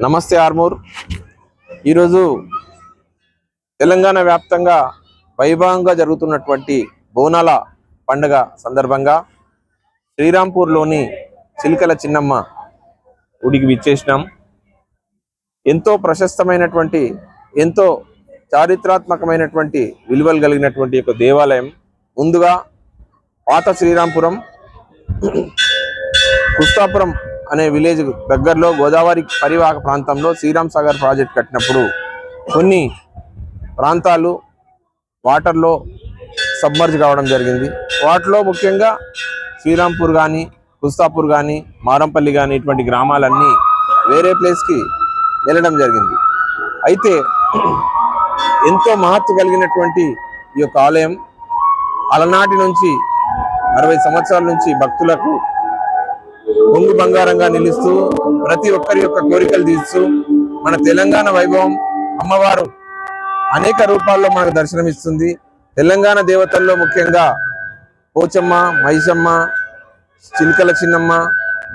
నమస్తే ఆర్మూర్. ఈరోజు తెలంగాణ వ్యాప్తంగా వైభవంగా జరుగుతున్నటువంటి బోనాల పండుగ సందర్భంగా శ్రీరాంపూర్లోని చిలుకల చిన్నమ్మ గుడికి విచ్చేసినాం. ఎంతో ప్రశస్తమైనటువంటి ఎంతో చారిత్రాత్మకమైనటువంటి విలువలు కలిగినటువంటి ఒక దేవాలయం. ముందుగా పాత శ్రీరాంపురం కుస్తాపురం అనే విలేజ్ దగ్గరలో గోదావరి పరివాహక ప్రాంతంలో శ్రీరామ్ సాగర్ ప్రాజెక్ట్ కట్టినప్పుడు కొన్ని ప్రాంతాలు వాటర్లో సబ్మర్జ్ కావడం జరిగింది. వాటిలో ముఖ్యంగా శ్రీరాంపూర్ కానీ, కుస్తాపూర్ కానీ, మారంపల్లి కానీ ఇటువంటి గ్రామాలన్నీ వేరే ప్లేస్కి వెళ్ళడం జరిగింది. అయితే ఎంతో మహత్తు కలిగినటువంటి ఈ యొక్క ఆలయం అలనాటి నుంచి 60 సంవత్సరాల నుంచి భక్తులకు పొంగు బంగారంగా నిలుస్తూ ప్రతి ఒక్కరి యొక్క కోరికలు తీర్చు మన తెలంగాణ వైభవం అమ్మవారు అనేక రూపాల్లో మనకు దర్శనమిస్తుంది. తెలంగాణ దేవతల్లో ముఖ్యంగా పోచమ్మ, మైసమ్మ, చిలుకల చిన్నమ్మ,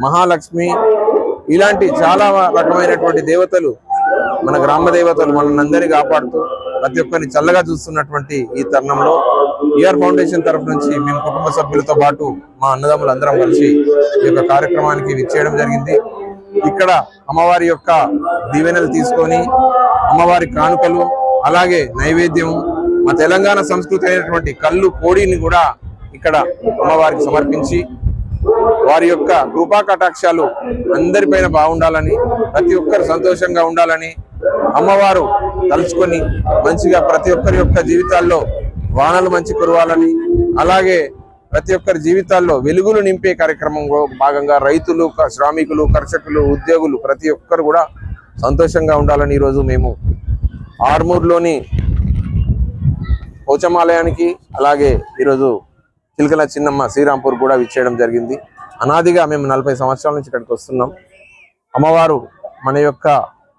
మహాలక్ష్మి ఇలాంటి చాలా రకమైనటువంటి దేవతలు మన గ్రామ దేవతలు మనందరినీ కాపాడుతూ ప్రతి ఒక్కరిని చల్లగా చూస్తున్నటువంటి ఈ తరుణంలో ఈఆర్ ఫౌండేషన్ తరఫు నుంచి మేము కుటుంబ సభ్యులతో పాటు మా అన్నదమ్ములు అందరం కలిసి ఈ యొక్క కార్యక్రమానికి విచ్చేయడం జరిగింది. ఇక్కడ అమ్మవారి యొక్క దీవెనలు తీసుకొని అమ్మవారి కానుకలు అలాగే నైవేద్యం మా తెలంగాణ సంస్కృతి అయినటువంటి కళ్ళు కోడిని కూడా ఇక్కడ అమ్మవారికి సమర్పించి వారి యొక్క కృపా కటాక్షాలు అందరిపైన బాగుండాలని, ప్రతి ఒక్కరు సంతోషంగా ఉండాలని, అమ్మవారు తలుచుకొని మంచిగా ప్రతి ఒక్కరి యొక్క జీవితాల్లో వానలు మంచి కురవాలని, అలాగే ప్రతి ఒక్కరి జీవితాల్లో వెలుగులు నింపే కార్యక్రమంలో భాగంగా రైతులు, శ్రామికులు, కర్షకులు, ఉద్యోగులు ప్రతి ఒక్కరు కూడా సంతోషంగా ఉండాలని ఈరోజు మేము ఆర్మూర్లోని పోచమాలయానికి అలాగే ఈరోజు చిలుకల చిన్నమ్మ శ్రీరాంపూర్ కూడా విచ్చేయడం జరిగింది. అనాదిగా మేము 40 సంవత్సరాల నుంచి ఇక్కడికి వస్తున్నాం. అమ్మవారు మన యొక్క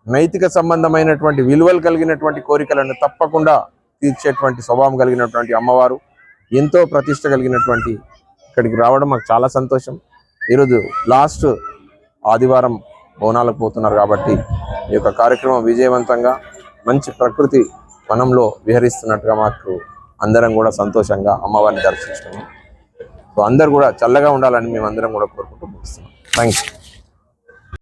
నైతిక సంబంధమైనటువంటి విలువలు కలిగినటువంటి కోరికలను తప్పకుండా తీర్చేటువంటి స్వభావం కలిగినటువంటి అమ్మవారు ఎంతో ప్రతిష్ట కలిగినటువంటి ఇక్కడికి రావడం మాకు చాలా సంతోషం. ఈరోజు లాస్ట్ ఆదివారం బోనాలకు పోతున్నారు కాబట్టి ఈ యొక్క కార్యక్రమం విజయవంతంగా మంచి ప్రకృతి వనంలో విహరిస్తున్నట్టుగా మాకు అందరం కూడా సంతోషంగా అమ్మవారిని దర్శించుకున్నాం. సో అందరు కూడా చల్లగా ఉండాలని మేము అందరం కూడా కోరుకుంటూ ముగిస్తున్నాం. Thank you.